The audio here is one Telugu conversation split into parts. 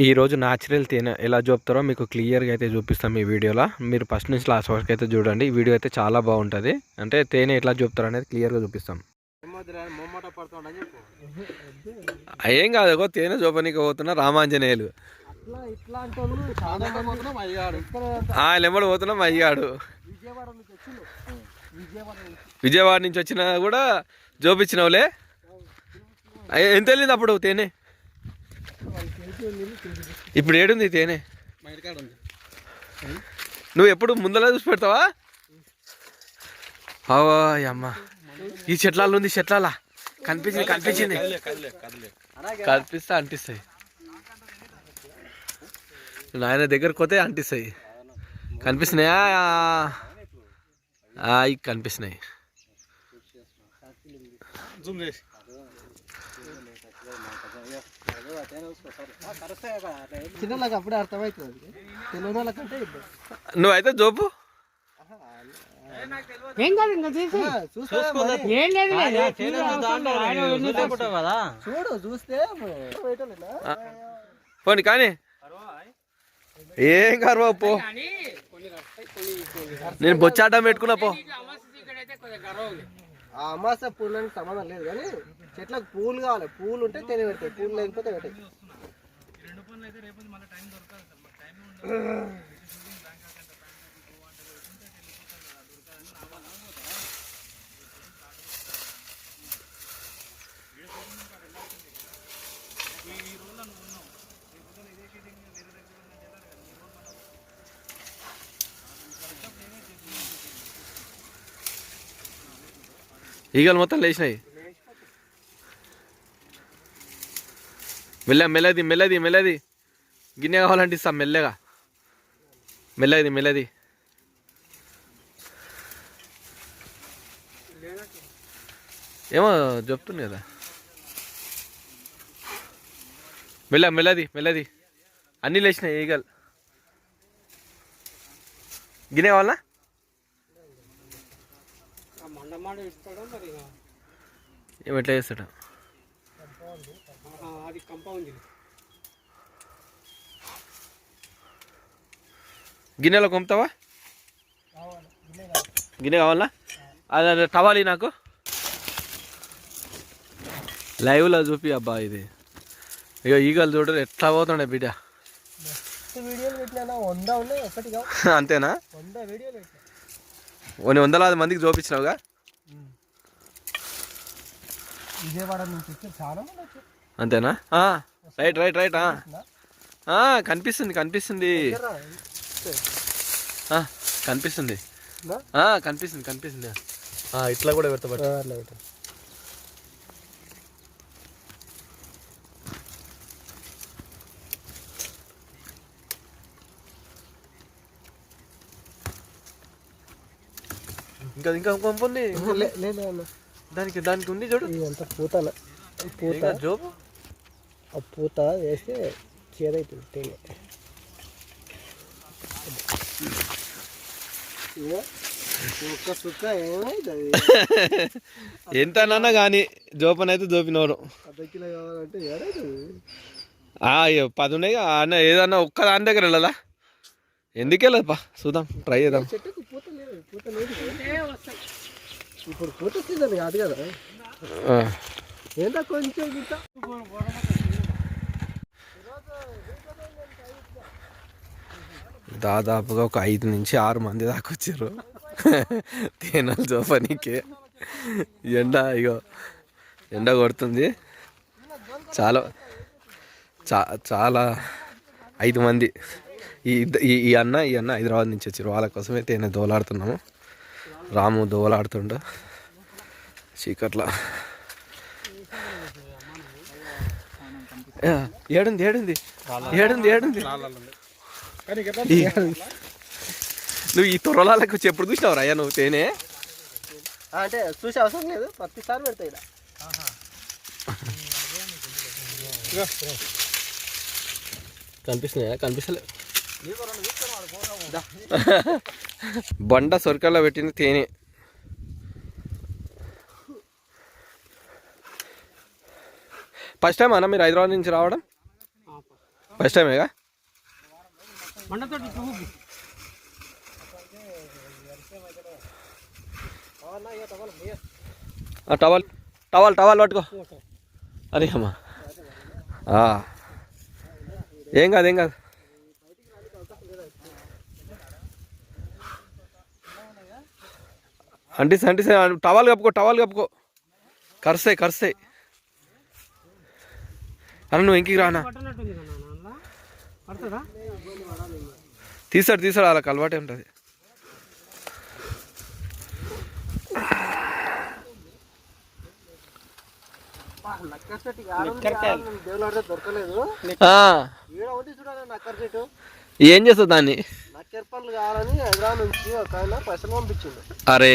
ఈరోజు న్యాచురల్ తేనె ఎలా చూపుతారో మీకు క్లియర్గా అయితే చూపిస్తాం ఈ వీడియోలో. మీరు ఫస్ట్ నుంచి లాస్ట్ వరకు అయితే చూడండి. ఈ వీడియో అయితే చాలా బాగుంటుంది. అంటే తేనె ఎట్లా చూపుతారో అనేది క్లియర్గా చూపిస్తాం. ఏం కాదు, ఒక తేనె చూపనీకి పోతున్నా రామాంజనేయులు లెమ్మడి పోతున్నాం అయ్యాడు. విజయవాడ నుంచి వచ్చినా కూడా చూపించినవులే. ఎంత వెళ్ళింది అప్పుడు తేనె? ఇప్పుడు ఏడుంది తేనె? నువ్వు ఎప్పుడు ముందలా చూసి పెడతావా? అమ్మ, ఈ చెట్లాలు ఉంది, చెట్లాలా కనిపించింది కనిపిస్తా అంటిస్తాయి. నాయన దగ్గరకు పోతే అంటిస్తాయి. కనిపిస్తున్నాయా? కనిపిస్తున్నాయి. అప్పుడే అర్థమవుతుంది. నువ్వైతే జోపు చూడు చూస్తే పోనీ కానీ ఏం కర్వా పో. నేను బొచ్చాటం పెట్టుకున్నా పో. ఆ అమాస పూలని సంబంధం లేదు కానీ చెట్లకు పూలు కావాలి. పూలు ఉంటే తేనె పెడతాయి, పూలు లేకపోతే పెట్టాయి. ఈగలు మొత్తం లేచినాయి. మెల్లది మెల్లది మెల్లది గిన్నె కావాలంటే ఇస్తాం. మెల్లగా మెల్లది ఏమో చెప్తుంది కదా. మెల్లది అన్నీ లేచినాయి ఈగలు. గిన్నె కావాలా? ఎట్లా చేస్తాడు? గిన్నెలో కొంపుతావా? గిన్నె కావాలా? అది టవాలి నాకు లైవ్లో చూపి. అబ్బా ఇది ఇక ఈగలు చూడరు ఎట్లా పోతుండే బిడ్డ. అంతేనా? 100 మందికి చూపించినావుగా. విజయవాడ నుంచి చాలా మంది. అంతేనా? రైట్ కనిపిస్తుంది కనిపిస్తుంది. ఇట్లా కూడా పెడతా. ఇంకా పంపుంది దానికి ఉంది చూడు. అంత పూత జోబు ఆ పూత వేస్తే చేదవుతుంది తేనె. ఒక్క సుక్క ఏమైతుంది? ఎంతనన్నా కానీ జోపనైతే జోపినవారు. అర్ధ కిలో కావాలంటే ఏడవుతుంది. 10 ఉన్నాయి అన్న. ఏదన్నా ఒక్క దాని దగ్గర వెళ్ళదా? ఎందుకు వెళ్ళదు? చూద్దాం, ట్రై చేద్దాం. చెట్టుకు పూత లేదు. ఇప్పుడు పూత సీజన్ కాదు కదా. ఏంటో కొంచెం దాదాపుగా ఒక 5 నుంచి 6 మంది దాకా వచ్చారు తేనెలు జోపనీకి. ఎండ కొడుతుంది. చాలా 5 మంది. ఈ అన్న హైదరాబాద్ నుంచి వచ్చారు. వాళ్ళ కోసమే తేనె దోలాడుతున్నాము. రాము దోలాడుతుండు చీకట్ల. ఏడుంది నువ్వు ఈ తొరలాలకు వచ్చి ఎప్పుడు చూసినావు అయ్యా నువ్వు తేనె? అంటే చూసే అవసరం లేదు, ప్రతిసారి పెడతాయి. కనిపిస్తున్నాయా? కనిపిస్తలే. బండ సొరకల్లో పెట్టిన తేనె. ఫస్ట్ టైం అన్న మీరు హైదరాబాద్ నుంచి రావడం? ఫస్ట్ టైమేగా మండతోటి టవల్ టవల్ టవల్ పట్టుకో. అరే అమ్మా ఏం కాదు ఏం కాదు. అంటిస్తే టవల్ కప్పుకో కరుస్తాయి. అన్న నువ్వు ఇంటికి రానా. తీసాడు వాళ్ళకి అలవాటే ఉంటుంది. దొరకలేదు. ఏం చేస్తుంది దాన్ని? నక్కెర పండ్లు కావాలని హైదరాబాద్ నుంచి ఒక ఆయన పైసలు పంపించిండు. అరే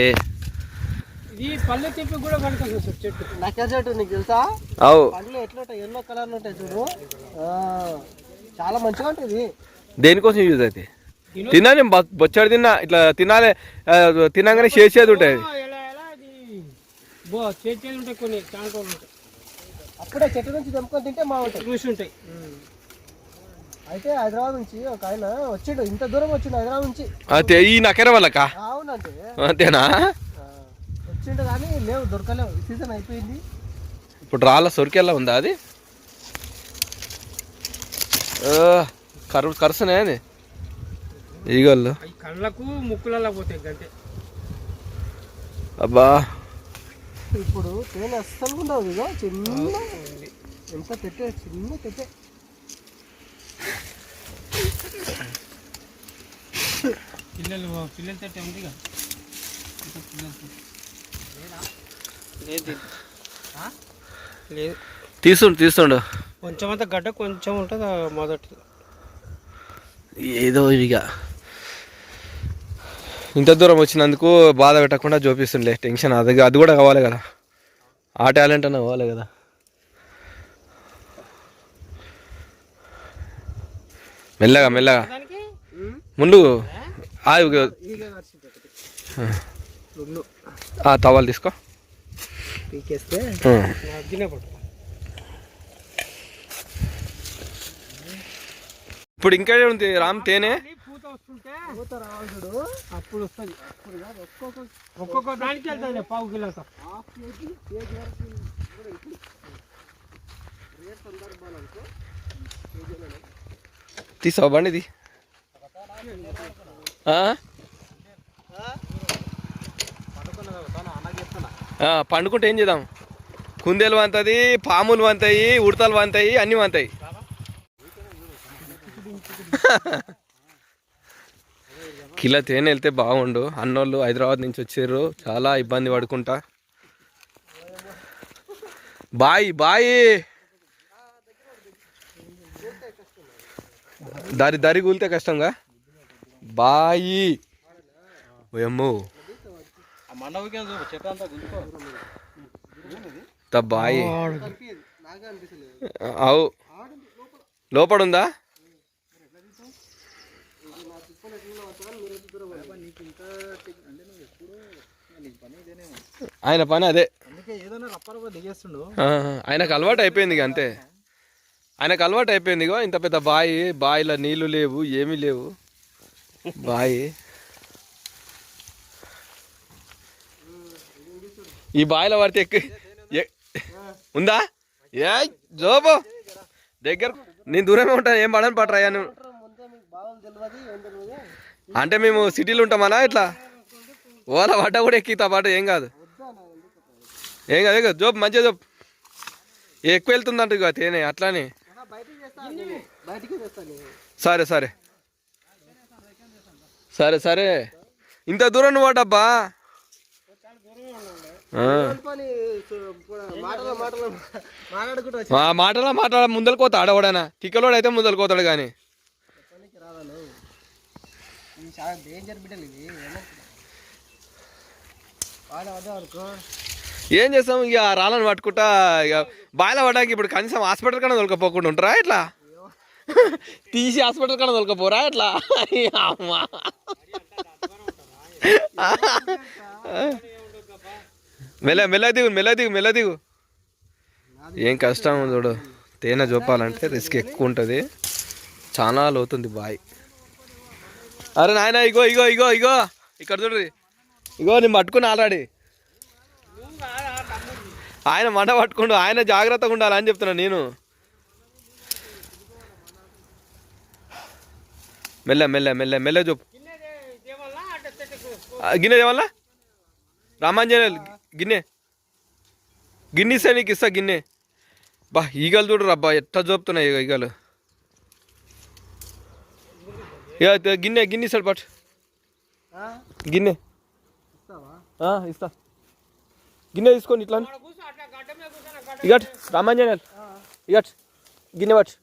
ఇది పల్లె తెప్పి కూడా పడుతుంది చెట్టు. నక్కెర చెట్టు నీకు తెలుసా? అవు పండ్లు ఎట్లుంటాయి, ఎల్లో కలర్లు ఉంటాయి చూడు. చాలా మంచిగా ఉంటుంది. దేనికోసం యూజ్ అయితే తిన్నాను బొచ్చాడు తిన్నా ఇట్లా తినాలి. తినగానే చేసేది ఉంటుంది. చేసేది ఉంటాయి కొన్ని చాలా ఉంటాయి. అప్పుడే చెట్టు నుంచి తెంపుకొని తింటే మా రుచి ఉంటాయి. అయితే హైదరాబాద్ నుంచి ఒక ఆయన వచ్చిండు, ఇంత దూరం వచ్చిండు హైదరాబాద్ నుంచి. ఈ నకెర వాళ్ళకా? అవునంటే అంతేనా? వచ్చిండు కానీ లేవు, దొరకలేవు. సీజన్ అయిపోయింది. ఇప్పుడు రాళ్ళ సొరికెల్లా ఉందా అది? కరుసనే అది ఈగళ్ళు. కళ్ళకు ముక్కులలో పోతాయి గంటే. అబ్బా ఇప్పుడు తేనె అస్సలు ఉండవు. ఇదో చిన్న ఎంత పెట్టే చిన్న పెట్టే. పిల్లలు తట్టే ఉంది లేదు. తీస్తుండు కొంచెం అంతా గడ్డ కొంచెం ఉంటుంది మొదటి. ఏదో ఇక ఇంత దూరం వచ్చినందుకు బాధ పెట్టకుండా చూపిస్తుండే. టెన్షన్ అది కూడా కావాలి కదా. ఆ టాలెంట్ అన్న కావాలి కదా. మెల్లగా ముందు తవాలు తీసుకో. పీకేస్తే ఇప్పుడు ఇంకా ఉంది రామ్ తేనె. పూత వస్తుంటే అప్పుడు వస్తుంది. ఒక్కొక్క దానికి వెళ్తుంది పావు కిలో. తీసావా బండిది? పండుకుంటే ఏం చేద్దాం? కుందేలు వంతది, పాములు వంతాయి, ఉడతలు వంతాయి, అన్నీ వంతాయి. కిలో తేనె వెళ్తే బాగుండు. అన్నోళ్ళు హైదరాబాద్ నుంచి వచ్చారు, చాలా ఇబ్బంది పడుకుంటా. బాయి దారి కూలితే కష్టంగా. బాయి ఏమో బాయి అవు లోపడుందా? ఆయన పని అదే. ఆయనకు అలవాటు అయిపోయింది ఇక అంతే. ఆయనకు అలవాటు అయిపోయింది. ఇగో ఇంత పెద్ద బాయిలో నీళ్లు లేవు, ఏమీ లేవు. బాయి ఈ బాయిలో పడితే ఉందా? ఏ జోబో దగ్గర నేను దూరమే ఉంటాను. ఏం పడని పట్టరా నువ్వు. అంటే మేము సిటీలో ఉంటామన్నా ఇట్లా ఓల పడ్డ కూడా ఎక్కితా పాట. ఏం కాదు జోబ్ మంచిగా జోబ్. ఎక్కువ వెళ్తుందంట ఇక తేనె అట్లానే. సరే ఇంత దూరం నువ్వు డబ్బా. మాటల ముందలు కోతా ఆడవాడనా. టిక్కలోడు అయితే ముందలు కోతాడు కానీ. ఏం చేస్తాం ఇక రాళ్ళని పట్టుకుంటా. ఇక బాయిలో పడ్డానికి ఇప్పుడు కనీసం హాస్పిటల్ కన్నా తొలకపోకుండా ఉంటారా ఇట్లా? తీసి హాస్పిటల్ కన్నా తొలకపోరా ఇట్లా? అమ్మా మెల్ల దిగు. ఏం కష్టం చూడు. తేనె చూపాలంటే రిస్క్ ఎక్కువ ఉంటుంది. చాలా లోతుంది బాయ్. అరే నాయన ఇగో ఇగో ఇగో ఇగో ఇక్కడ చూడ్రి. ఇగో నేను పట్టుకుని ఆల్రెడీ. ఆయన మంట పట్టుకుండు, ఆయన జాగ్రత్తగా ఉండాలి అని చెప్తున్నా నేను. మెల్ల మెల్ల మెల్ల మెల్ల చూపు. గిన్నె దేవల్లా రామాంజనేయులు గిన్నె గిన్నె ఇస్తా నీకు, ఇస్తా గిన్నె. బా ఈగలు చూడరు అబ్బా ఎట్లా చూపుతున్నాయి ఈగలు. ఇక గిన్నె గిన్నె ఇస్తాడు పట్టు గిన్నె. ఇస్తా గిన్నె తీసుకోండి ఇట్లా ఇగట్ రామాంజనేయులు ఇగట్ గిన్నె పట్టు.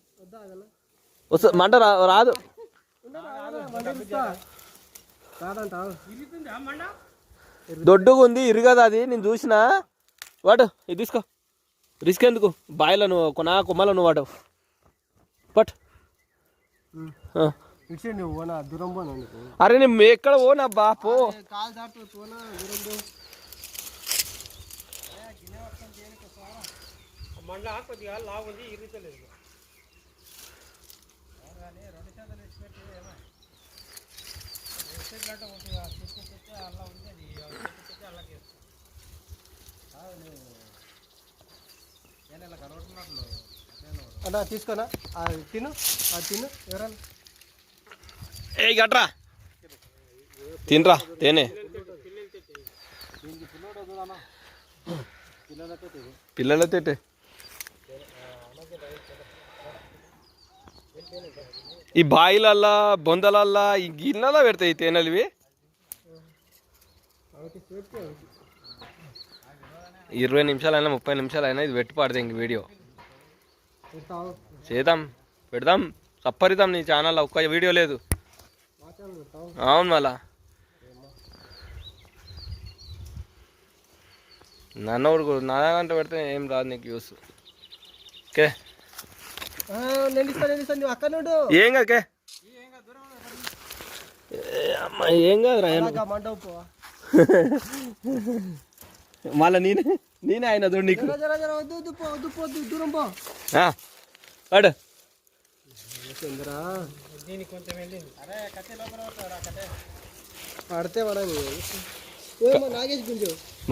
వస్తా మంట రాదు. దొడ్డుగా ఉంది ఇరుగదు అది, నేను చూసిన. వాడు ఇది తీసుకో, రిస్క్ ఎందుకు, బాయిలో నువ్వు నా కొమ్మలో నువ్వు వాడు పట్. అరే నేను ఎక్కడ పోనా బా పో. అన్నా తీసుకోనా, తిను తిను. ఎవరన్నా ఏ గట్రా తినరా తేనే. పిల్లలతో ఈ బాయిలల్లా బొందలల్లా ఈ గిన్నెలా పెడతాయి తేనెలు ఇవి. 20 నిమిషాలైనా 30 నిమిషాలైనా ఇది పెట్టి పడితే ఇంక వీడియో చేద్దాం, పెడదాం, సప్పరిద్దాం. నీ ఛానల్లో ఒక్క వీడియో లేదు. అవును మళ్ళా నన్ను నాదంటే పెడితే ఏం రాదు నీకు యూస్. ఓకే ఏం కాకే అమ్మా ఏం కాదు రా. మళ్ళా నేనే ఆయన చూడు నీకు వాడు పడితే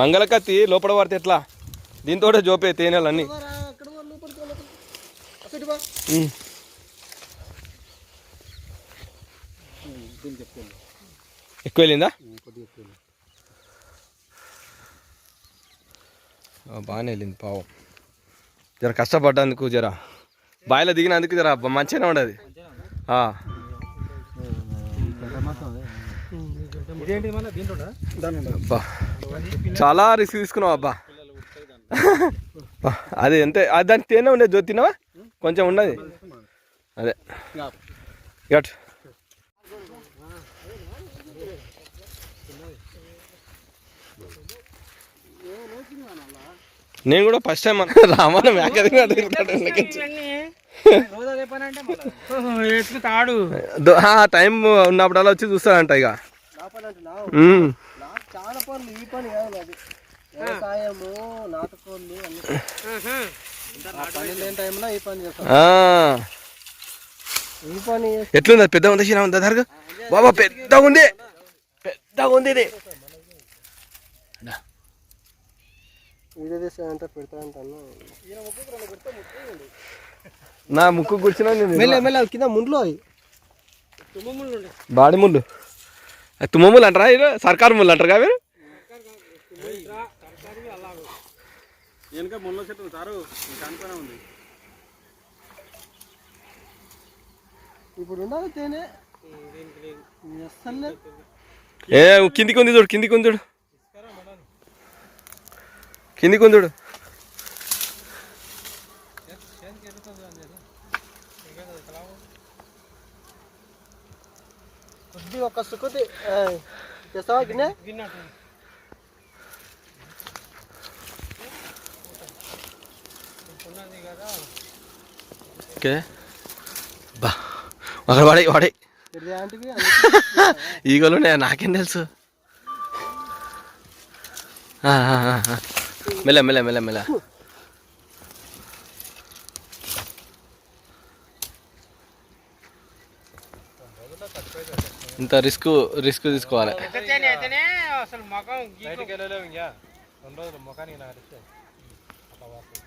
మంగళ కత్తి లోపల పడితే ఎట్లా, దీంతో జోపే తేనెలన్నీ. ఎక్కువ వెళ్ళిందా? బాగానే వెళ్ళింది పావం. జర కష్టపడ్డందుకు, జర బాయిలో దిగినందుకు జర మంచిగానే ఉండదు. అబ్బా చాలా రిస్క్ తీసుకున్నావు అబ్బా. అది అంతే, అది దానికి తేనె ఉండేది తిన్నావా, కొంచెం ఉండదు అదే గట్. నేను కూడా ఫస్ట్ టైం రామాయణం టైం ఉన్నప్పుడల్లా వచ్చి చూస్తాడంట. ఇక చాలా పనులు, ఈ పని కాదు అది, వ్యవసాయము నాటుకోళ్ళు పని లేని టైంలో ఈ పని చేస్తాం. ఈ పని ఎట్లుంది పెద్దగా ఉంది చిన్న ఉందా దర్గా బాబా? పెద్దగా ఉంది, పెద్దగా ఉంది. ఇది నా ముక్కు కూర్చున్నా కింద ముండ్లు బాడి ముళ్ళు, తుమ్మ ముళ్ళు అంటారా, సర్కారు ముళ్ళు అంటారు కదా. ఇప్పుడు ఉండదు తేనె. ఏ కిందికి ఉంది చూడు, కిందికి ఉంది చూడు, కిందికి ఉంది చూడు. కొద్ది ఒక సుఖతి చేస్తావా గిన్నె. ఓకే బా అక్కడ వాడే వాడే ఈగలు నాకేం తెలుసు. మెల్ల మెల్ల మెల్ల మెల్ల. ఇంత రిస్క్ తీసుకోవాలి. అయితేనే అసలు మగం బయటికి వెళ్ళలేవు. ఇంకా 2 రోజులు ముఖానికి నాకు అరిస్తే అట్లా వాడుతుంది.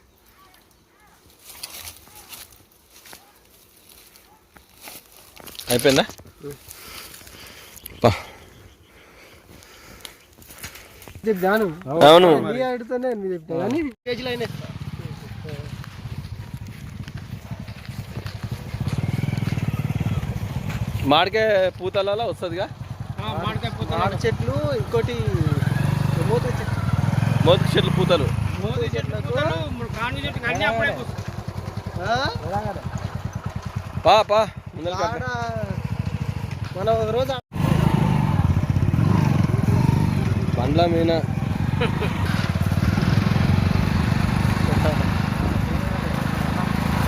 అయిపోయిందా? చెప్తాను అవును. అడుగుతానే చెప్తా కానీ కేజీలు అయినా మామిడికాయ పూతలలో వస్తుందిగా మామిడికాయ పూత మామిడి చెట్లు, ఇంకోటి మూత చెట్లు, మోతి చెట్లు పూతలు. మోదీ చెట్లు పూతలు, కాండి చెట్లు అన్నీ అప్పుడే పూస్తాయి. పా ముందర ఆడ మనం ఒక రోజు పండ్ల మీన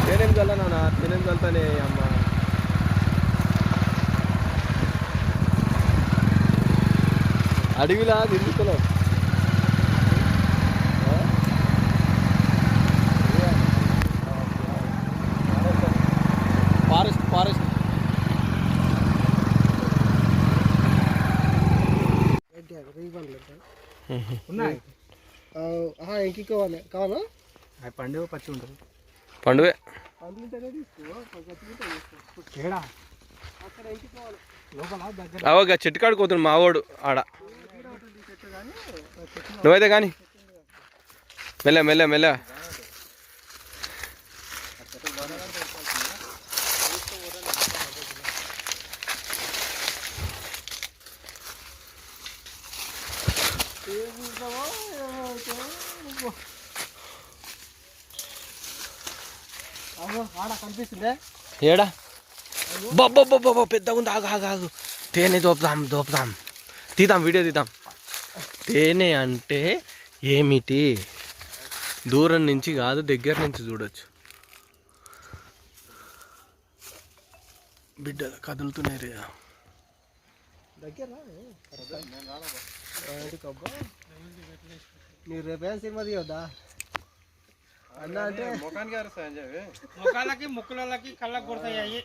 తేనేం చల్లనా? తేనేం చల్తానే అమ్మ. అడవిలా తిరుగుతున్నావు. ఫారెస్ట్ ఉన్నాయి. ఇంకి కావాలా? పండుగ పచ్చి ఉంటుంది. పండువే పండ్లుంటేనే తీసుకో, ఏడా అక్కడ ఇంకి కావాలి. లోపల దగ్గర అవగా చెట్టు కాడికి పోతుంది మావోడు ఆడ. నువ్వైతే కానీ మెల్ల ఆడ కనిపిస్తుందే ఏడా బాబా పెద్దగా ఉంది. ఆగు తేనె దోపుదాం తీద్దాం, వీడియో తీద్దాం. తేనె అంటే ఏమిటి? దూరం నుంచి కాదు, దగ్గర నుంచి చూడొచ్చు. బిడ్డలు కదులుతున్నాయి రే. దగ్గర మీరు రేపేం సినిమా తీయొద్దా అన్న? అంటే ముఖాలకి ముక్కులకి కళ్ళకి కొడతాయి అయ్యి.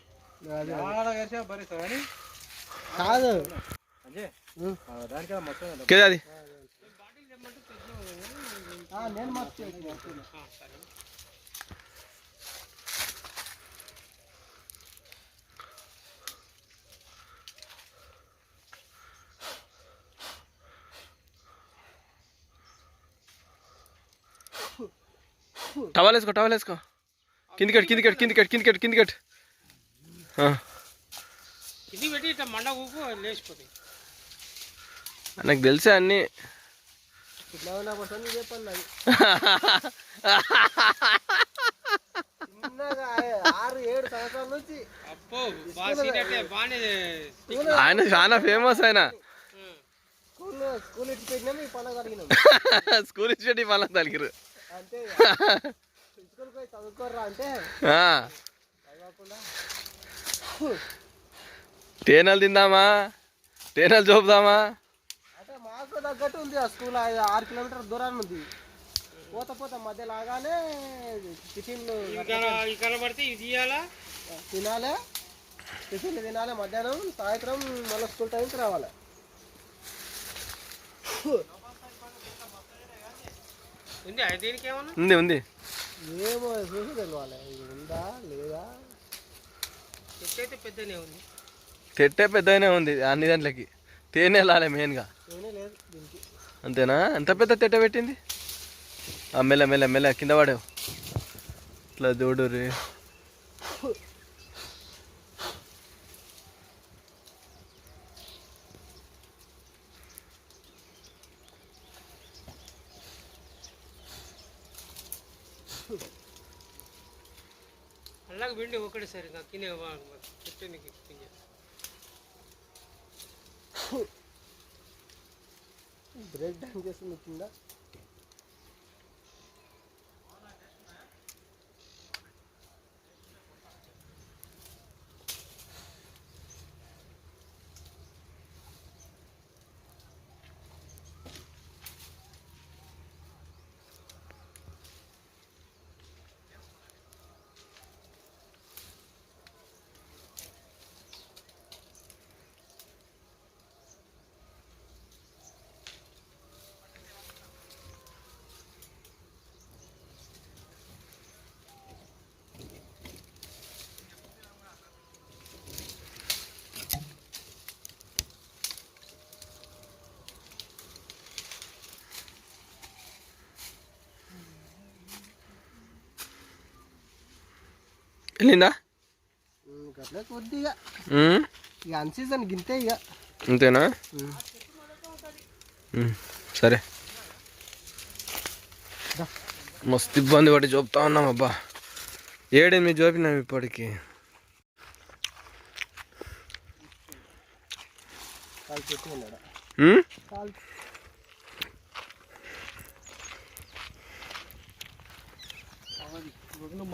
కాదు కేదాది నేను టవల్ వేసుకో. కింది కట్. ఇది పెట్టి ఇట్లా మండ ఊపు లేచిపోతాయి. నాకు తెలిసే అన్నీ. ఇట్లా ఉన్నా పడుతుంది చెప్పండి. చిన్నగా 6-7 సంవత్సరాల నుంచి అప్పో బాగానే ఆయన చాలా ఫేమస్. ఆయన స్కూల్ ఇచ్చి పెట్టినాము, ఈ పండుగ అడిగినాము. స్కూల్ ఇచ్చి మళ్ళీ తలిగిరు అంతే స్కూల్కి పోయి చదువుకోర్రా అంటే తేనెలు తిందామా, తేనెలు చూపుదామా అంటే మాకు తగ్గట్టు ఉంది. ఆ స్కూల్ 6 కిలోమీటర్ల దూరాన్ని ఉంది. పోత మధ్య లాగానే టిఫిన్లు కనబడితే ఇది తీయాలా, తినాలి, టిఫిన్లు తినాలి. మధ్యాహ్నం సాయంత్రం మళ్ళీ స్కూల్ టైంకి రావాలి. ఉంది ఏమో చూసి తెలవాలి ఉందా లేదా. పెద్దనే ఉంది, తెట్టే పెద్దగానే ఉంది అన్ని దాంట్లకి. తేనె లాలే మెయిన్గా. ఏమీ లేదు దీనికి. అంతేనా? ఎంత పెద్ద తెట్ట పెట్టింది. మెల్ల కింద పడావు. ఇట్లా చూడు రే. అలాగే వెండి ఒకటేసారి ఇంకా కింద చెట్టు బ్రేక్ డౌన్ చేస్తుంది కింద. వెళ్ళిందా? అట్లా కొద్దిగా ఉమ్, ఇక అన్ సీజన్ గింతే ఇక. అంతేనా? సరే. మస్తు ఇబ్బంది పడి చూపుతా ఉన్నాం అబ్బా. 7-8 చూపినాం ఇప్పటికి. కాలు చెట్టు ఉన్నాడా ఉమ్? కాలు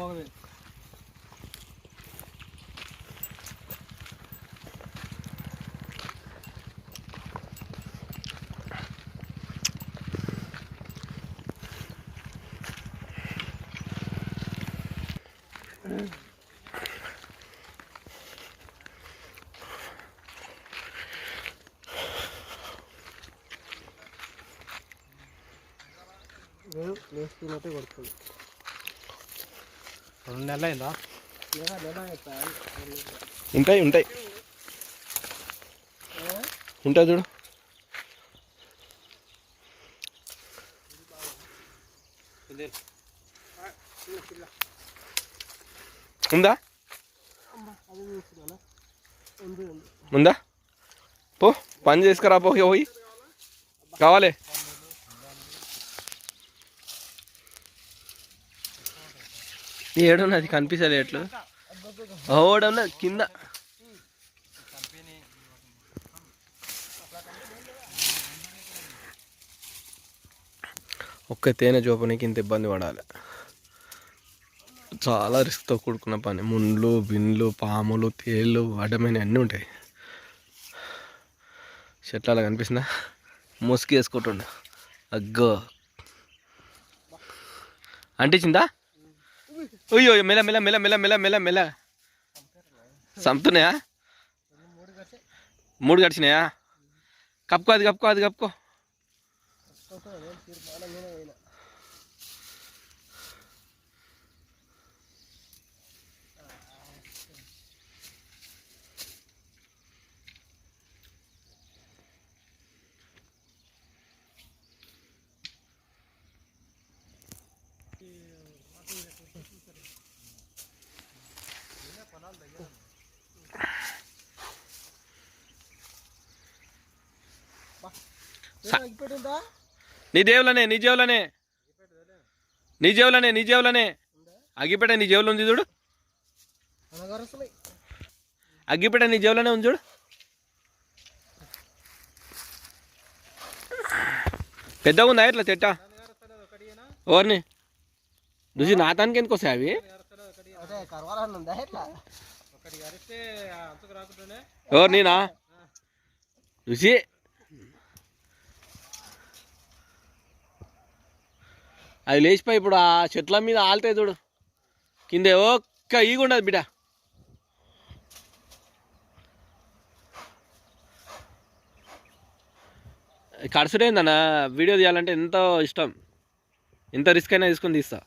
మొగదే వేస్తున్నట్టే కొడుతుంది. 2 నెలలు అయిందా? ఉంటాయి ఉంటాయి ఉంటాయి చూడు. ఉందా? ఉందా? పో పని చేసుకురా పోయి కావాలి. ఏడున్నది కనిపించలే ఎట్లు ఓడన్నది కింద. ఒక్క తేనె చూపనికి ఇంత ఇబ్బంది పడాలి. చాలా రిస్క్తో కూడుకున్న పని. ముండ్లు, బిన్లు, పాములు, తేళ్ళు, అడ్డమైన అన్నీ ఉంటాయి. చెట్లు అలా కనిపిస్తుందా? ముసుగు వేసుకుంటుండ. అగ్గో అంటించిందా? అయ్యో మెల్ల మెల్ల మెల్ల మెల్ల మెల్ల మెల్ల మెల్ల చంపుతున్నాయా? 3 గడిచినాయా? కప్పుకో, అది కప్పుకో, అది కప్పుకో. నీ దేవులనే నీ జేవులనే నీ జేవులనే నీ జేవులనే అగ్గిపెట్ట నీ జేవులు ఉంది చూడు. అగ్గిపెట్ట నీ జేవులనే ఉంది చూడు. పెద్దగా ఉందా ఇట్లా చెట్ట? ఓర్ని రుచి నాతానికి ఎందుకు వస్తాయి అవి? ఓర్ నేనా రుచి? అవి లేచిపోయి ఇప్పుడు ఆ చెట్ల మీద ఆలుతాయి చూడు. కిందే ఒక్క ఈగ ఉండదు బిడ్డ. కడుసుడేందన్న వీడియో తీయాలంటే ఎంతో ఇష్టం. ఎంత రిస్క్ అయినా తీసుకొని తీస్తా.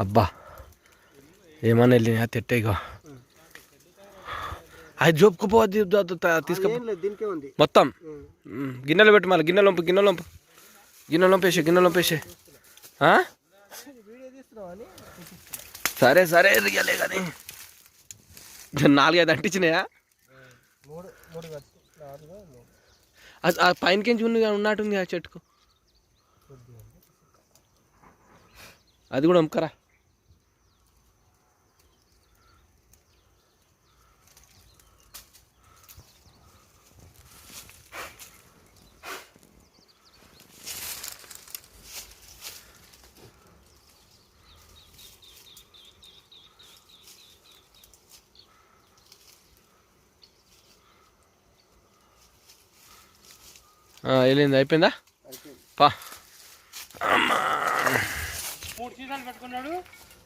అబ్బా ఏమన్నా వెళ్ళినా తిట్టేగో. అది జోపుకుపోద్ది తీసుకు మొత్తం. గిన్నెలు పెట్టు మళ్ళీ. గిన్నెలు వంపు గిన్నెలు వంపు గిన్నెలు వంపేసి గిన్నెలు వంపేసి. సరే సరే రియలే కానీ 4-5 అంటించినాయా? ఆ పైనకించి ఉన్నట్టుంది ఆ చెట్టుకు. అది కూడా వంకరా. వెళ్ళింది అయిపోయిందా? పా 3 సీసాలు పెట్టుకున్నాడు.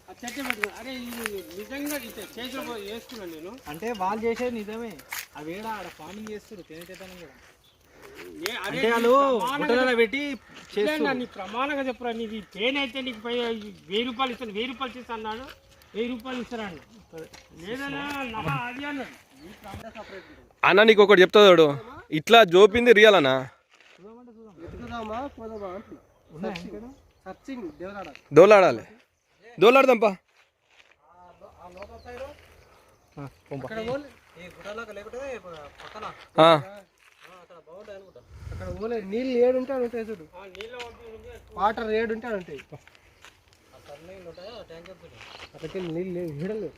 ఆ చెట్టు పెట్టుకున్నా. అరే ఇది నిజంగా ఇది చేతిలో వేసుకున్నాను నేను. అంటే వాళ్ళు చేసేది నిజమే, అవి ఏడా ఆడ ఫార్మింగ్ చేస్తారు తేనె చేతనం కూడా. అరే అంటే వాళ్ళు గుట్టలలో పెట్టి నీ ప్రమాణంగా చెప్పురా. నీకు తేనె అయితే నీకు 1000 రూపాయలు ఇస్తాను, 1000 రూపాయలు చేస్తా అన్నాడు. 1000 రూపాయలు ఇస్తారండి. లేదన్నా అది అన్నాడు. అన్న నీకు ఒకటి చెప్తా చూడు, ఇట్లా జోపింది రియల్ అన్న. దోలాడాలి, దోలాడదాంపా. అక్కడ పోలే నీళ్ళు ఏడుంటే ఉంటాయి చూడు, వాటర్ ఏడుంటే ఉంటాయి. అక్కడికి నీళ్ళు లేవు, నీడలేవు.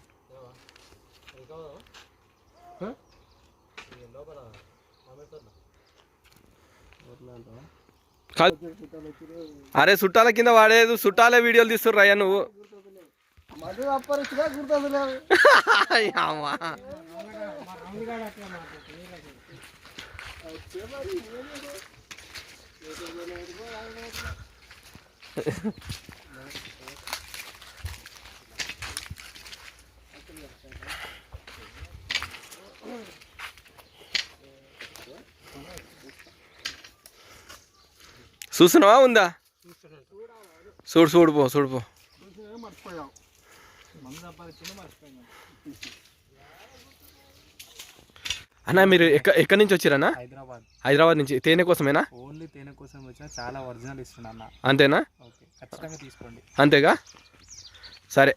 అరే చుట్టాల కింద వాడేది, చుట్టాలే వీడియోలు తీస్తుర్రు అయ్యా నువ్వు. మధు అప్పరిచిగా గుర్తొస్తలేదు. చూస్తున్నావా ఉందా? చూడు చూడుపో చూడుపో. మర్చిపోయావు, మందు అప్పరిచింది మర్చిపోయాను. అన్న మీరు ఎక్కడి నుంచి వచ్చారన్నా? హైదరాబాద్. హైదరాబాద్ నుంచి తేనె కోసమేనా? ఓన్లీ తేనె కోసం వచ్చిన, చాలా ఒరిజినల్ ఇస్తున్నా అన్న. అంతేనా? ఓకే, ఖచ్చితంగా తీసుకోండి. అంతేగా, సరే.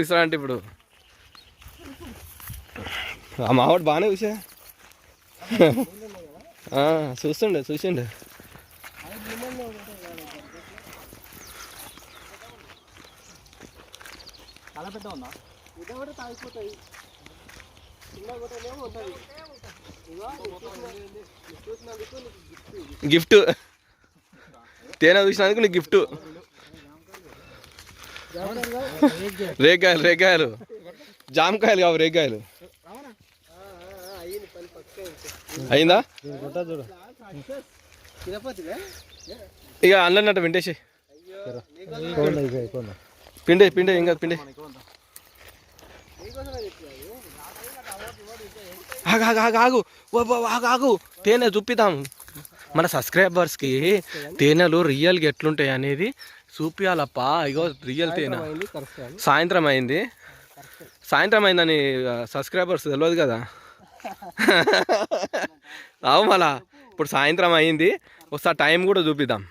ఇస్తా అంటే ఇప్పుడు ఆ మావాడు బాగానే చూసా, చూస్తుండే చూసిండే. చాలా పెద్ద ఉందా? ఇదే కూడా తాగిపోతాయి. గిఫ్ట్ తేనె చూసినందుకు నీకు గిఫ్ట్. రేగాయలు, రేగాయలు, జామకాయలు కావు, రేగాయలు. అయిందా? ఇక అన్నట్టు వింటేసి పిండే పిండే ఇంకా పిండే. ఆగు ఆగు, తేనె చూపిద్దాం మన సబ్స్క్రైబర్స్కి. తేనెలు రియల్గా ఎట్లుంటాయి అనేది చూపించాలప్పా. ఇగో రియల్ తేనె. సాయంత్రం అయింది, సాయంత్రం అయిందని సబ్స్క్రైబర్స్ తెలియదు కదా. అవు మళ్ళా ఇప్పుడు సాయంత్రం అయింది, ఒకసారి టైం కూడా చూపిద్దాం.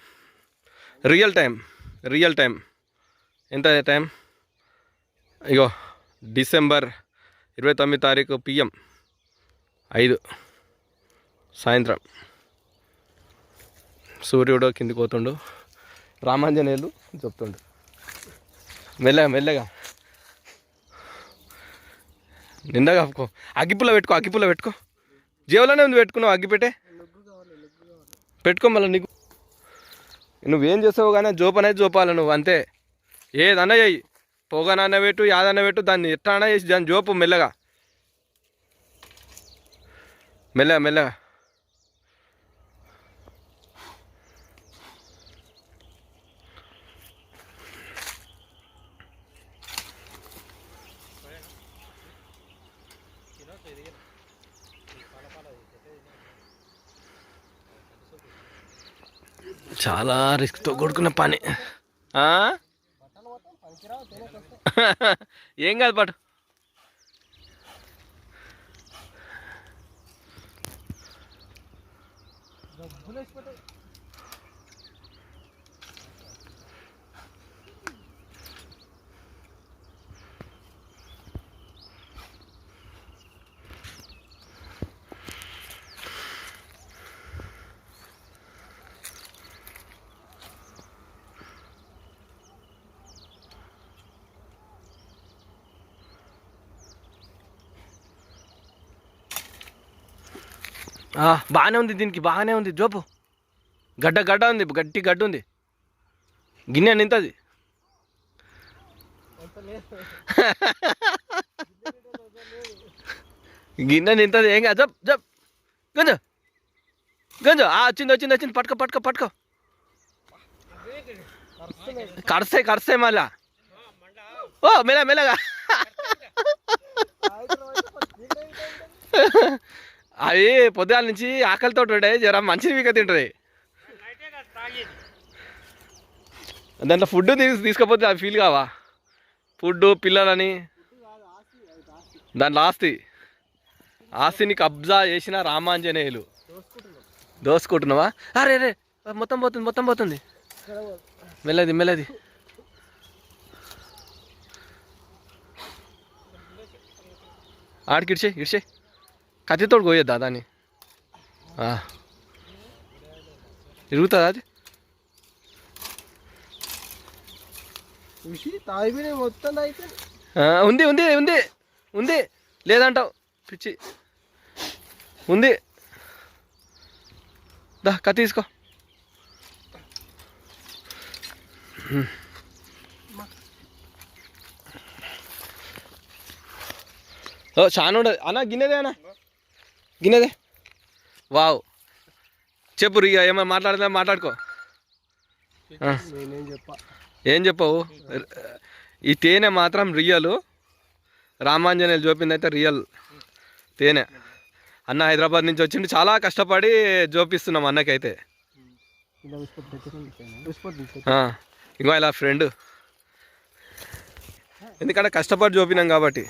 Real time, real time. ఎంత టైం? ఇగో డిసెంబర్ 29 తారీఖు PM 5 సాయంత్రం. సూర్యుడు కిందికి పోతుండు, రామాంజనేయులు చెప్తుండు. మెల్లగా మెల్లగా నిందగా కప్పుకో. అగ్గిపుల్ల పెట్టుకో, అగ్గిపుల్ల పెట్టుకో. జేబులోనే ఉంది, పెట్టుకున్నావు అగ్గిపెట్టే పెట్టుకో. మళ్ళీ నీకు నువ్వేం చేస్తావు కానీ జోపనేది జోపాలి నువ్వు, అంతే. ఏదన్నా చెయ్యి, పొగనన్న పెట్టు, యాదన్న పెట్టు, దాన్ని ఎట్లా చేసి దాన్ని జోపు మెల్లగా మెల్లగా మెల్లగా. చాలా రిస్క్తో కూడుకున్న పని. ఏం కాదు పట్టు. బాగానే ఉంది, దీనికి బాగానే ఉంది. జోపు గడ్డ గడ్డ ఉంది, గట్టి గడ్డ ఉంది. గిన్నె నింతది. గిన్నె నింతది, ఏం కాదు. జప్ జప్ కొంచెం గంజు వచ్చింది పట్టుకో కరుస్తాయి మళ్ళా. ఓ మెల్లగా అవి పొద్దుగాల నుంచి ఆకలితో ఉంటాయి, జర మంచిది వీక తింటుంది. దాంట్లో ఫుడ్ తీసుకపోతే అది ఫీల్ కావా? ఫుడ్ పిల్లలని దాంట్లో ఆస్తిని కబ్జా చేసిన రామాంజనేయులు. దోసుకుంటున్నావా? అరే రే మొత్తం పోతుంది. మెల్లది ఆడికి ఇడిచే కత్తితోడు కోయొద్దా దాన్ని? ఇరుగుతుందా అది? మొత్తం అయిపోయింది. ఉంది లేదంటావు పిచ్చి. ఉంది దా కత్తి తీసుకో. చాలా ఉండదు అన్న. గిన్నెదే వావ్. చెప్పు ఇక ఏమైనా మాట్లాడుకో. ఏం చెప్పవు? ఈ తేనె మాత్రం రియల్. రామాంజనేయులు చూపింది అయితే రియల్ తేనె. అన్న హైదరాబాద్ నుంచి వచ్చిండు, చాలా కష్టపడి జోపిస్తున్నాం అన్నకైతే. ఇంకో ఇలా ఫ్రెండ్, ఎందుకంటే కష్టపడి చూపినాం కాబట్టి.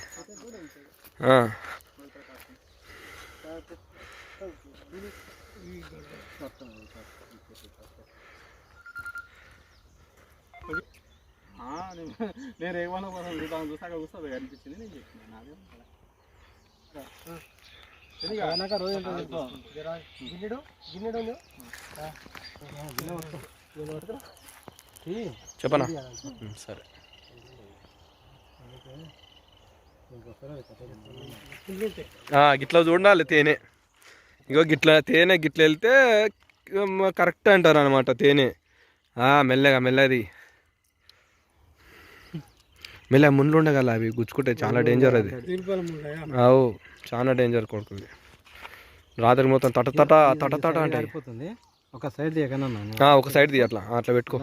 నేను ఏమన్నా చూసాక కూర్చోదు అనిపించింది. నేను చెప్పనా? సరే గిట్లా చూడాలి తేనె. ఇంకో తేనె గిట్ల వెళ్తే కరెక్ట్ అంటారు అనమాట తేనె. మెల్లది ముళ్ళు ఉండగల అవి గుచ్చుకుంటే చాలా డేంజర్. అది అవు చాలా డేంజర్ కొడుకుంది. రాత్రి మొత్తం తట అంటే ఒక సైడ్ ఒక సైడ్ అట్లా పెట్టుకో.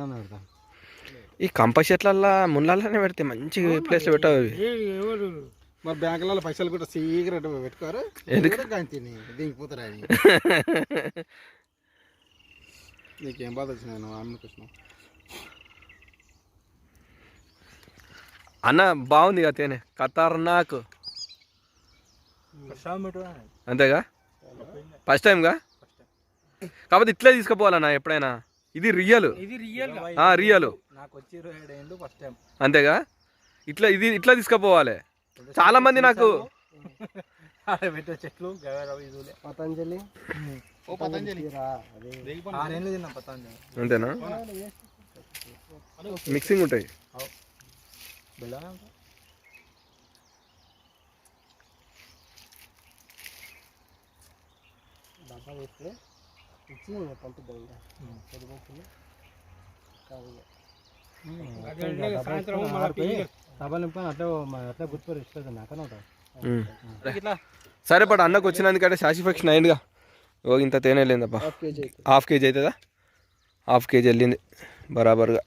ఈ కంప చెట్లల్లో ముళ్ళనే పెడితే మంచి ప్లేస్లో పెట్టావు అవి. మా బ్యాంకులలో పైసలు కూడా సీక్రెట్ పెట్టుకోరు. దిగిపోతారా? నీకేం బాధ వచ్చినా అమ్మకి వచ్చినావు అన్న? బాగుంది కదా తేనె, ఖతర్నాక్. అంతేగా? ఫస్ట్ టైంగా కాకపోతే ఇట్లే తీసుకుపోవాలన్నా ఎప్పుడైనా. ఇది రియల్. అంతేగా? ఇట్లా తీసుకుపోవాలి. చాలా మంది నాకు అంతేనా? మిక్సింగ్ ఉంటాయి. సరే పడు అన్నకు వచ్చినందుకంటే సాటిస్ఫాక్షన్ అయిందిగా. ఇంత తేనె వెళ్ళిందప్ప. హాఫ్ కేజీ అవుతుందా? హాఫ్ కేజీ వెళ్ళింది బరాబర్గా.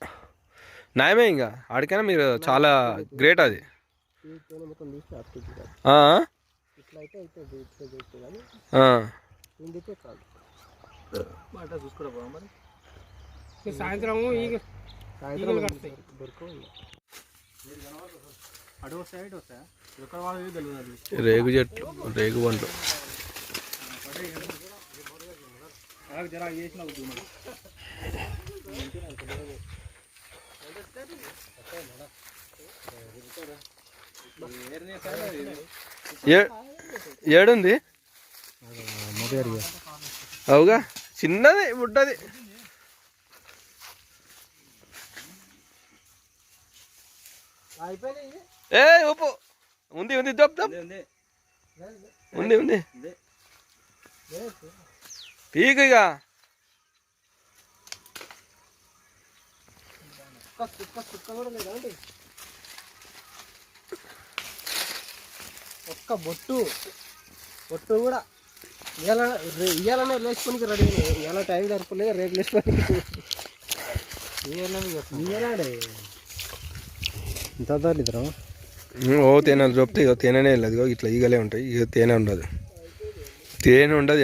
నయమే. ఇంకా ఆడికైనా మీరు చాలా గ్రేట్. అది సాయంత్రం రేగు చెట్లు, రేగు పండ్లు. ఏడుంది? అవుగా, చిన్నది ముట్టది. ఏ ఉప్పు ఉంది దప్ ఉంది పీక్. ఇక ఒక్క బొట్టు కూడా ఇయ్యాలనే లేచుకోనికి రెడీ ఇలా టైం జరపలే రేపు లేచుకోనికి ఇయ్యాలండి ఇంత ఇద్దరు ఓ తేనె జోపితే ఇక తేనెనే వెళ్ళదు ఇక ఇట్లా ఈగలే ఉంటాయి ఇక తేనె ఉండదు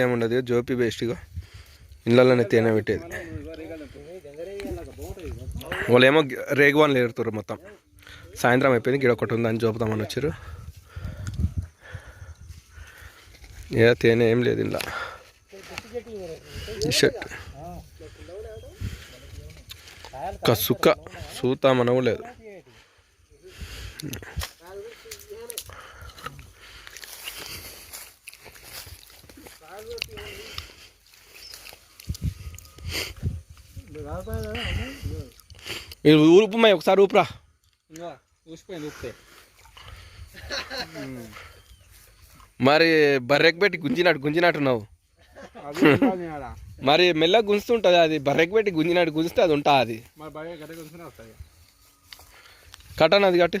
ఏముండదు ఇక జోపి బెస్ట్గా ఇళ్ళలోనే తేనె పెట్టేది వాళ్ళేమో రేగువాన్లు ఏరుతారు మొత్తం సాయంత్రం అయిపోయింది గిడ ఒకటి ఉందని చూపుతామని వచ్చారు ఏ తేనె ఏం లేదు ఇలా షర్ట్ సుక్క సూతామనవు లేదు ఇది ఊరుపుమాయి ఒకసారి ఊపురా ఊసిపోయింది ఊపితే మరి బర్రెకి పెట్టి గుంజినట్టున్నావు మరి మెల్లగా గుంజుతుంటుంది అది బర్రెకి పెట్టి గుంజితే అది ఉంటుంది అది మరి బాగా గడ్డ కొంచెం వస్తాయి కట్టను అది కట్టు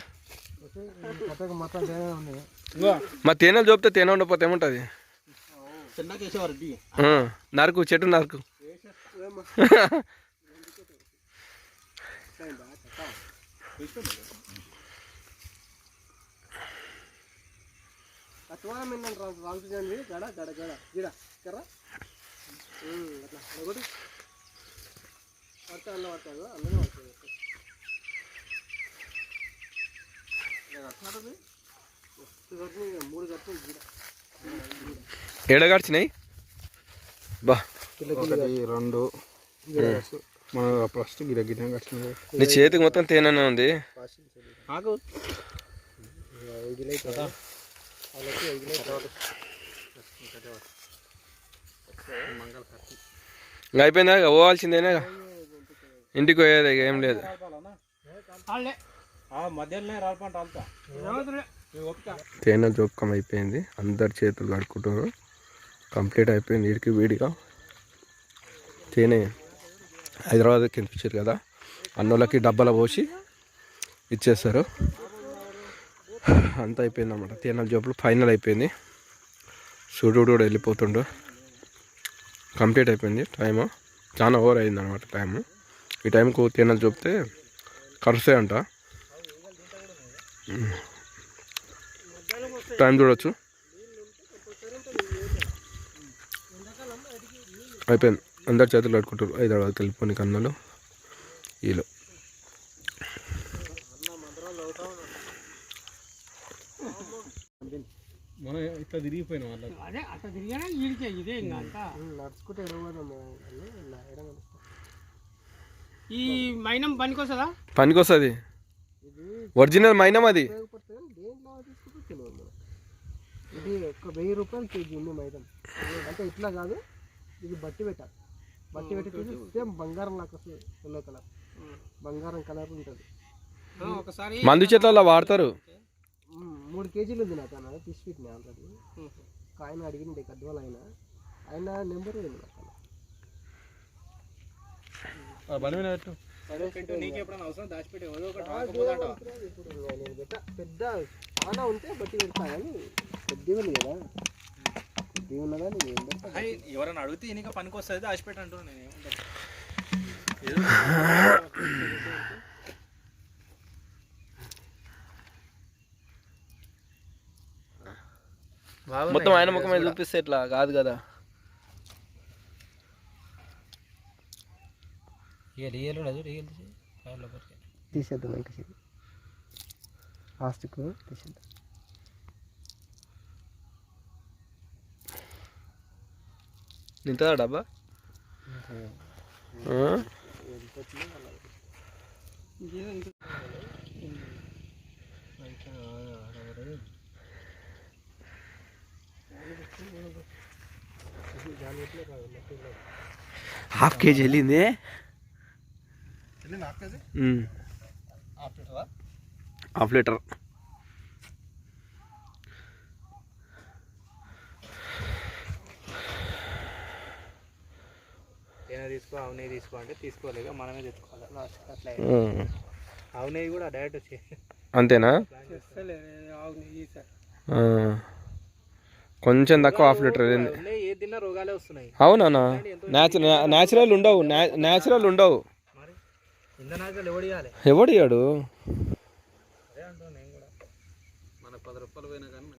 మా తేనెలు చూపితే తేనె ఉండకపోతే ఏముంటుంది నరకు చెట్టు నరకు ఏడగడిచినాయి బా ఒకటి రెండు మన ఫస్ట్ గిరగిన కట్టిన నీ చేతికి మొత్తం తేనెనే ఉంది ఇంకా అయిపోయిందా పోవాల్సిందేనా ఇంటికి పోయేది ఇక ఏం లేదు తేనె జోపకం అయిపోయింది అందరు చేతులు కడుక్కుంటారు కంప్లీట్ అయిపోయింది వీడికి వీడిగా తేనె హైదరాబాద్కి తినిపించారు కదా అన్నోళ్ళకి డబ్బాలో పోసి ఇచ్చేస్తారు అంతా అయిపోయింది అన్నమాట తేనెల జోపులు ఫైనల్ అయిపోయింది సూర్యుడు కూడా వెళ్ళిపోతుండు కంప్లీట్ అయిపోయింది టైము చాలా ఓవర్ అయింది అనమాట టైము ఈ టైంకు తేనెలు చూపితే కరుస్తాయి అంట టైం చూడవచ్చు అయిపోయింది అందరు చేతులు కట్టుకుంటారు హైదరాబాద్కి వెళ్ళిపోయి కన్నాలు వీళ్ళు మనం ఇట్లా తిరిగిపోయినాం వాళ్ళకి అదే అట్లా తిరిగానే ఈడికే ఇదే ఇంకా అంతా నడుచుకుంటే ఈ మైనం పనికొస్తుందా పనికొస్తుంది ఒరిజినల్ మైనం అది ఇది ఒక 1000 రూపాయలు కేజీ ఉంది మైదం అంటే ఇట్లా కాదు ఇది బట్టి పెట్టాలి బట్టి పెట్టి సేమ్ బంగారం లాగా వస్తుంది ఎల్లో కలర్ బంగారం కలర్ ఉంటుంది ఒకసారి మందు చెట్లలో వాడతారు 3 కేజీలు ఉంది నాకు అన్న తీసి పెట్టినా ఆల్రెడీ ఆయన అడిగిండే గద్వాల ఆయన నెంబర్ ఉంది నాకు పెద్ద చాలా ఉంటే బట్టి పెడతా కానీ పెద్దవి ఉంది కదా పెద్దవి ఉన్నదా ఎవరైనా అడిగితే ఈయనక పనికి వస్తుంది దాచిపెట్టి అంటారు నేను మొత్తం ఆయన ముఖం మీద చూపిస్తే ఇట్లా కాదు కదా తీసేద్దాం ఇంకా ప్లాస్టిక్ తీసేద్దాం నింతదా డబ్బా హాఫ్ కేజీ వెళ్ళింది హాఫ్ లీటర్ తీసుకో ఆవు నెయ్యి తీసుకో అంటే తీసుకోలేక మనమే తెచ్చుకోవాలి లాస్ట్ అట్లా ఆవు నెయ్యి కూడా డైరెక్ట్ వచ్చి అంతేనా కొంచెం తక్కువ హాఫ్ లీటర్ ఏంది ఏ తిన్నా రోగాలే వస్తున్నాయి. అవునా? న్యాచురల్ ఉండవు, న్యాచురల్ ఉండవు. మరి ఇంత నాచురల్ ఎవడు ఇవ్వాలి? ఎవడు ఇయ్యాడు? అదే అంటున్నా నేను కూడా. మనకు 10 రూపాయలు పోయినా కానీ